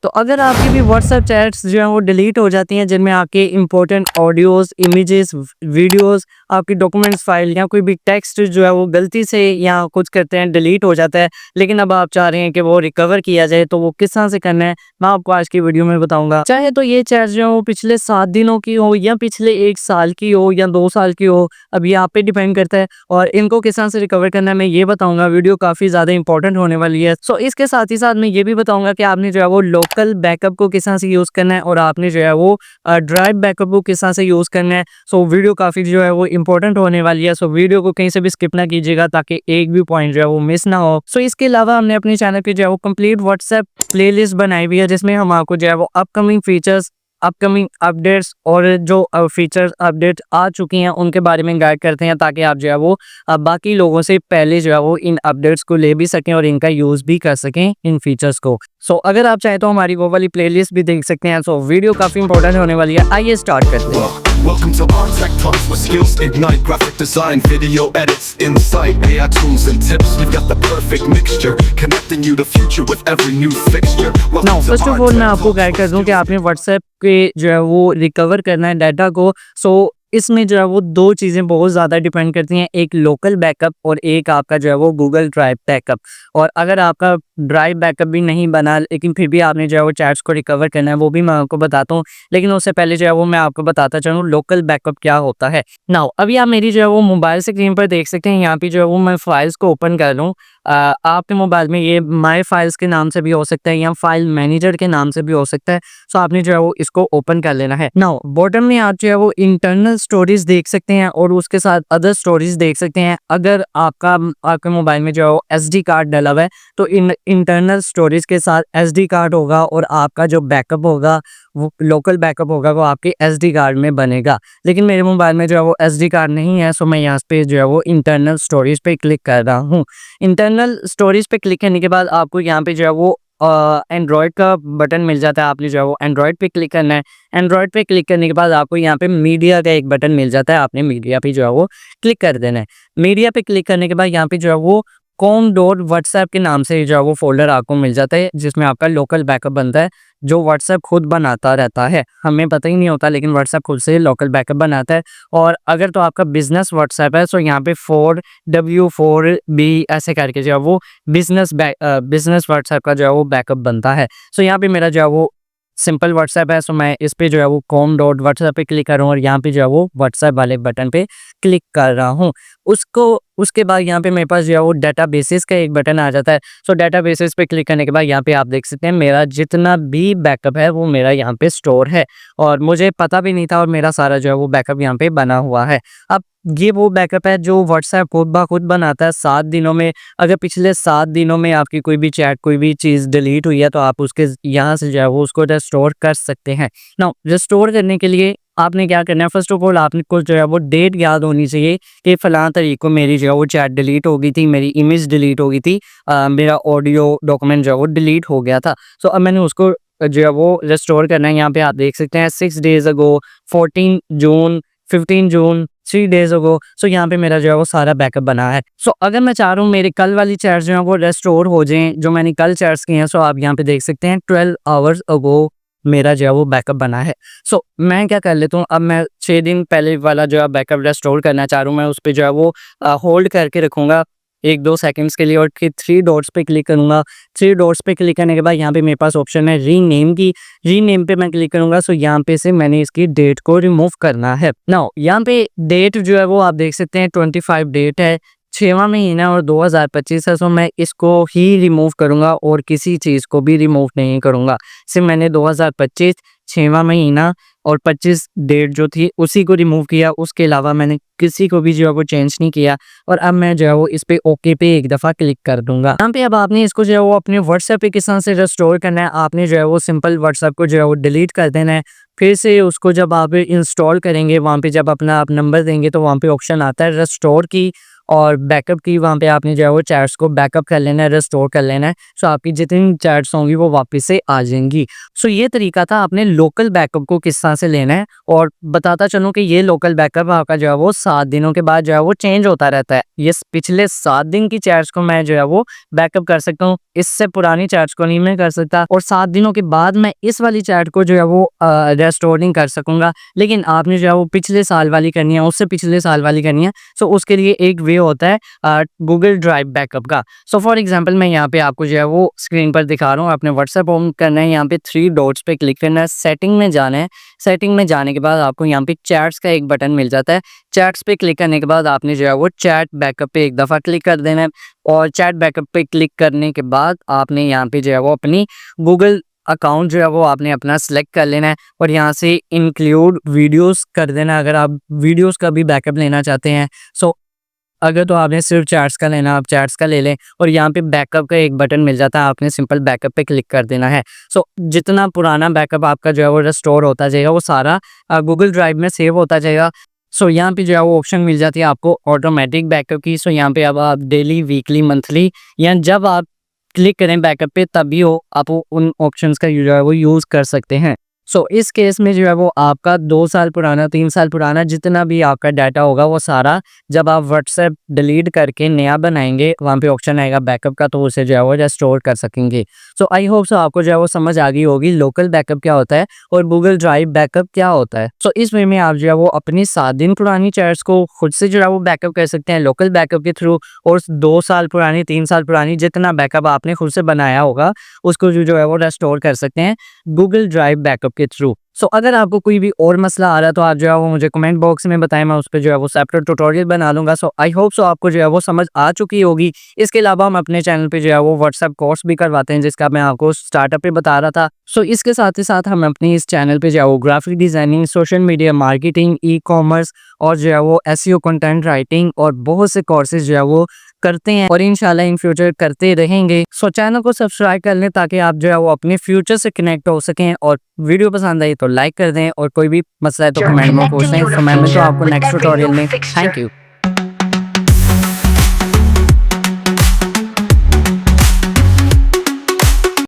तो अगर आपकी भी व्हाट्सएप चैट्स जो हैं वो डिलीट हो जाती हैं जिनमें आपके इंपॉर्टेंट ऑडियोज़, इमेजेस, वीडियोज़, आपकी डॉक्यूमेंट्स फाइल या कोई भी टेक्स्ट जो है वो गलती से या कुछ करते हैं डिलीट हो जाता है, लेकिन अब आप चाह रहे हैं कि वो रिकवर किया जाए, तो वो किस तरह से करना है मैं आपको आज की वीडियो में बताऊँगा। चाहे तो ये चैट्स जो है वो पिछले 7 दिनों की हो या पिछले 1 साल की हो या 2 साल की हो, अब ये आप पे डिपेंड करता है और इनको किस तरह से रिकवर करना है मैं ये बताऊँगा। वीडियो काफ़ी ज़्यादा इंपॉर्टेंट होने वाली है। सो इसके साथ ही साथ मैं ये भी बताऊँगा कि आपने जो है वो लोकल बैकअप को किस तरह से यूज़ करना है और आपने जो है वो ड्राइव बैकअप को किस तरह से यूज़ करना है। सो वीडियो काफ़ी जो है वो इंपॉर्टेंट होने वाली है। सो वीडियो को कहीं से भी स्किप ना कीजिएगा ताकि एक भी पॉइंट जो है वो मिस ना हो। सो इसके अलावा हमने अपने चैनल पे जो है वो कंप्लीट व्हाट्सएप प्लेलिस्ट बनाई हुई है जिसमें हम आपको जो है वो अपकमिंग फीचर्स, अपकमिंग अपडेट्स और जो फीचर्स अपडेट आ चुकी हैं उनके बारे में गाइड करते हैं ताकि आप जो है वो बाकी लोगों से पहले जो है वो इन अपडेट्स को ले भी सकें और इनका यूज़ भी कर सकें इन फीचर्स को। सो अगर आप चाहें तो हमारी वो वाली प्लेलिस्ट भी देख सकते हैं। सो वीडियो काफ़ी इंपॉर्टेंट होने वाली है। आइए स्टार्ट करते हैं। Welcome to Artec Talks where skills ignite graphic design, video edits, insight, AI tools and tips. We've got the perfect mixture, connecting you to future with every new fixture. Now first of all मैं आपको guide कर दूं कि आपने WhatsApp के जो है वो रिकवर करना है डाटा को। सो इसमें जो है वो दो चीज़ें बहुत ज़्यादा डिपेंड करती हैं, एक लोकल बैकअप और एक आपका जो है वो गूगल ड्राइव बैकअप। और अगर आपका ड्राइव बैकअप भी नहीं बना लेकिन फिर भी आपने जो है वो चैट्स को रिकवर करना है वो भी मैं आपको बताता हूँ, लेकिन उससे पहले जो है वो मैं आपको बताता चलूँ लोकल बैकअप क्या होता है। नाउ अभी आप मेरी जो है वो मोबाइल स्क्रीन पर देख सकते हैं, यहाँ पे जो है वो मैं फाइल्स को ओपन कर लूँ। आपके मोबाइल में ये माई फाइल्स के नाम से भी हो सकता है या फाइल मैनेजर के नाम से भी हो सकता है। सो आपने जो है वो इसको ओपन कर लेना है। नाउ बॉटम में आप जो है वो इंटरनल स्टोरेज देख सकते हैं और उसके साथ अदर स्टोरेज देख सकते हैं। अगर आपके मोबाइल में जो है वो SD कार्ड डला हुआ है तो इंटरनल स्टोरेज के साथ SD कार्ड होगा और आपका जो बैकअप होगा वो लोकल बैकअप होगा वो आपके SD कार्ड में बनेगा। लेकिन मेरे मोबाइल में जो है वो SD कार्ड नहीं है, सो मैं यहाँ पे जो है वो इंटरनल स्टोरेज पे क्लिक कर रहा हूँ। इंटरनल स्टोरेज पे क्लिक करने के बाद आपको यहाँ पे जो है वो एंड्रॉयड का बटन मिल जाता है। आपने जो है वो एंड्रॉयड पे क्लिक करना है। एंड्रॉयड पे क्लिक करने के बाद आपको यहाँ पे मीडिया का एक बटन मिल जाता है, आपने मीडिया पे जो है वो क्लिक कर देना है। मीडिया पे क्लिक करने के बाद यहाँ पे जो है वो com.whatsapp के नाम से जो है वो फोल्डर आपको मिल जाता है जिसमें आपका लोकल बैकअप बनता है जो व्हाट्सएप खुद बनाता रहता है। हमें पता ही नहीं होता लेकिन व्हाट्सएप खुद से लोकल बैकअप बनाता है। और अगर तो आपका बिजनेस व्हाट्सएप है तो यहाँ पे 4W4B ऐसे करके जो है वो बिजनेस व्हाट्सएप का जो है वो बैकअप बनता है। सो यहाँ पे मेरा जो है वो सिंपल व्हाट्सएप है, सो मैं इस पे जो है वो com.whatsapp पे क्लिक कर रहा हूँ और यहाँ पे जो है वो व्हाट्सएप वाले बटन पे क्लिक कर रहा हूँ। उसके बाद यहाँ पे मेरे पास जो है वो डाटा बेसिस का एक बटन आ जाता है। सो डाटा बेसिस पे क्लिक करने के बाद यहाँ पे आप देख सकते हैं मेरा जितना भी बैकअप है वो मेरा यहाँ पे स्टोर है और मुझे पता भी नहीं था और मेरा सारा जो है वो बैकअप यहाँ पे बना हुआ है। अब ये वो बैकअप है जो व्हाट्सएप खुद ब खुद बनाता है 7 दिनों में। अगर पिछले 7 दिनों में आपकी कोई भी चैट, कोई भी चीज़ डिलीट हुई है तो आप उसके यहाँ से जो है वो उसको रिस्टोर कर सकते हैं। नाउ रिस्टोर करने के लिए आपने क्या करना है, फर्स्ट ऑफ ऑल आपने को जो है वो डेट याद होनी चाहिए कि फ़लाँ तारीख को मेरी जो है वो चैट डिलीट हो गई थी, मेरी इमेज डिलीट हो गई थी, मेरा ऑडियो डॉक्यूमेंट जो है वो डिलीट हो गया था। सो अब मैंने उसको जो है वो रिस्टोर करना है। यहाँ पे आप देख सकते हैं 6 डेज़ अगो, 14 जून, 15 जून, 3 डेज़ अगो। सो यहाँ पे मेरा जो है वो सारा बैकअप बना है। सो अगर मैं चाह रहा हूँ मेरी कल वाली चैट्स जो है वो रिस्टोर हो जाएँ, जो मैंने कल चैट्स की हैं, सो आप यहाँ पे देख सकते हैं 12 आवर्स अगो मेरा जो है वो बैकअप बना है। सो मैं क्या कर लेता हूँ, अब मैं 6 दिन पहले वाला जो है बैकअप रिस्टोर करना चाह रहा हूँ, मैं उस पे जो है वो होल्ड करके रखूँगा 1-2 सेकंड्स के लिए और फिर 3 डॉट्स पे क्लिक करूँगा। 3 डॉट्स पे क्लिक करने के बाद यहाँ पे मेरे पास ऑप्शन है रीनेम की। रीनेम पे मैं क्लिक करूँगा। सो यहाँ पे से मैंने इसकी डेट को रिमूव करना है। नाउ यहाँ पे डेट जो है वो आप देख सकते हैं 25 डेट है, 6वां महीना और 2025 है। सो मैं इसको ही रिमूव करूँगा और किसी चीज़ को भी रिमूव नहीं करूँगा। सिर्फ मैंने 2025 6वां महीना और 25 डेट जो थी उसी को रिमूव किया, उसके अलावा मैंने किसी को भी जो है वो चेंज नहीं किया। और अब मैं जो है वो इस पे ओके पे एक दफ़ा क्लिक कर दूंगा। यहाँ पे अब आपने इसको जो है वो अपने व्हाट्सएप पे किस तरह से रिस्टोर करना है, आपने जो है वो सिंपल व्हाट्सएप को जो है वो डिलीट कर देना है। फिर से उसको जब आप इंस्टॉल करेंगे वहाँ पे जब अपना आप नंबर देंगे तो वहाँ पे ऑप्शन आता है रिस्टोर की, और बैकअप की वहाँ पे आपने जो है वो चैट्स को बैकअप कर लेना है, रिस्टोर कर लेना है। सो आपकी जितनी चैट्स होंगी वो वापस से आ जाएंगी। सो ये तरीका था आपने लोकल बैकअप को किस तरह से लेना है। और बताता चलूँ कि ये लोकल बैकअप आपका जो है वो 7 दिनों के बाद जो है वो चेंज होता रहता है। ये पिछले 7 दिन की चैट्स को मैं जो है वो बैकअप कर सकता हूँ, इससे पुरानी चैट्स को नहीं मैं कर सकता। और 7 दिनों के बाद मैं इस वाली चैट को जो है वो रेस्टोर नहीं कर सकूँगा। लेकिन आपने जो है वो पिछले साल वाली करनी है, उससे पिछले साल वाली करनी है। सो उसके लिए एक वे होता है गूगल ड्राइव बैकअप का। सो फॉर एग्जांपल मैं यहाँ पे आपको जो है वो स्क्रीन पर दिखा रहा हूँ। आपने व्हाट्सएप ओपन करना है, यहाँ पे 3 डॉट्स पे क्लिक करना है, सेटिंग में जाना है। सेटिंग में जाने के बाद आपको यहाँ पे चैट्स का एक बटन मिल जाता है। चैट्स पे क्लिक करने के बाद आपने जो है वो चैट बैकअप पे एक दफ़ा क्लिक कर देना है। और चैट बैकअप पे क्लिक करने के बाद आपने यहाँ पे जो है वो अपनी गूगल अकाउंट जो है वो आपने अपना सेलेक्ट कर लेना है और यहाँ से इंक्लूड वीडियोस कर देना अगर आप वीडियोस का भी बैकअप लेना चाहते हैं। सो अगर तो आपने सिर्फ चैट्स का लेना, आप चैट्स का ले लें और यहाँ पे बैकअप का एक बटन मिल जाता है, आपने सिंपल बैकअप पे क्लिक कर देना है। सो जितना पुराना बैकअप आपका जो है वो रिस्टोर होता जाएगा वो सारा गूगल ड्राइव में सेव होता जाएगा। सो यहाँ पे जो है वो ऑप्शन मिल जाती है आपको ऑटोमेटिक बैकअप की। सो यहाँ पे अब आप डेली, वीकली, मंथली या जब आप क्लिक करें बैकअप पे तभी हो आप उन ऑप्शंस का जो है वो यूज़ कर सकते हैं। सो इस केस में जो है वो आपका 2 साल पुराना, 3 साल पुराना जितना भी आपका डाटा होगा वो सारा जब आप व्हाट्सएप डिलीट करके नया बनाएंगे वहाँ पे ऑप्शन आएगा बैकअप का, तो उसे जो है वो रेस्टोर कर सकेंगे। सो आई होप सो आपको जो है वो समझ आ गई होगी लोकल बैकअप क्या होता है और गूगल ड्राइव बैकअप क्या होता है। सो इस वे में आप जो है वो अपनी 7 दिन पुरानी चैट्स को खुद से जो है वो बैकअप कर सकते हैं लोकल बैकअप के थ्रू। और 2 साल पुरानी, 3 साल पुरानी जितना बैकअप आपने खुद से बनाया होगा उसको जो है वो रेस्टोर कर सकते हैं गूगल ड्राइव बैकअप के थ्रू। सो अगर आपको कोई भी और मसला आ रहा है तो आप जो है वो मुझे कमेंट बॉक्स में बताएं, मैं उस पर जो है वो सेपरेट ट्यूटोरियल बना लूँगा। सो आई होप सो आपको जो है वो समझ आ चुकी होगी। इसके अलावा हम अपने चैनल पे जो है वो व्हाट्सएप कोर्स भी करवाते हैं जिसका मैं आपको स्टार्टअप पे बता रहा था। सो इसके साथ ही साथ हम अपनी इस चैनल पे जो है वो graphic designing, social media marketing, e-commerce और जो है वो एसईओ कंटेंट राइटिंग और बहुत से कोर्सेज जो है वो करते हैं और इंशाल्लाह इन फ्यूचर करते रहेंगे। सो चैनल को सब्सक्राइब कर लें ताकि आप जो है वो अपने फ्यूचर से कनेक्ट हो सकें। और वीडियो पसंद आई तो लाइक कर दें और कोई भी मसला है तो कमेंट में पूछ लें। तो मैं मिलता हूँ आपको नेक्स्ट ट्यूटोरियल में। Thank you.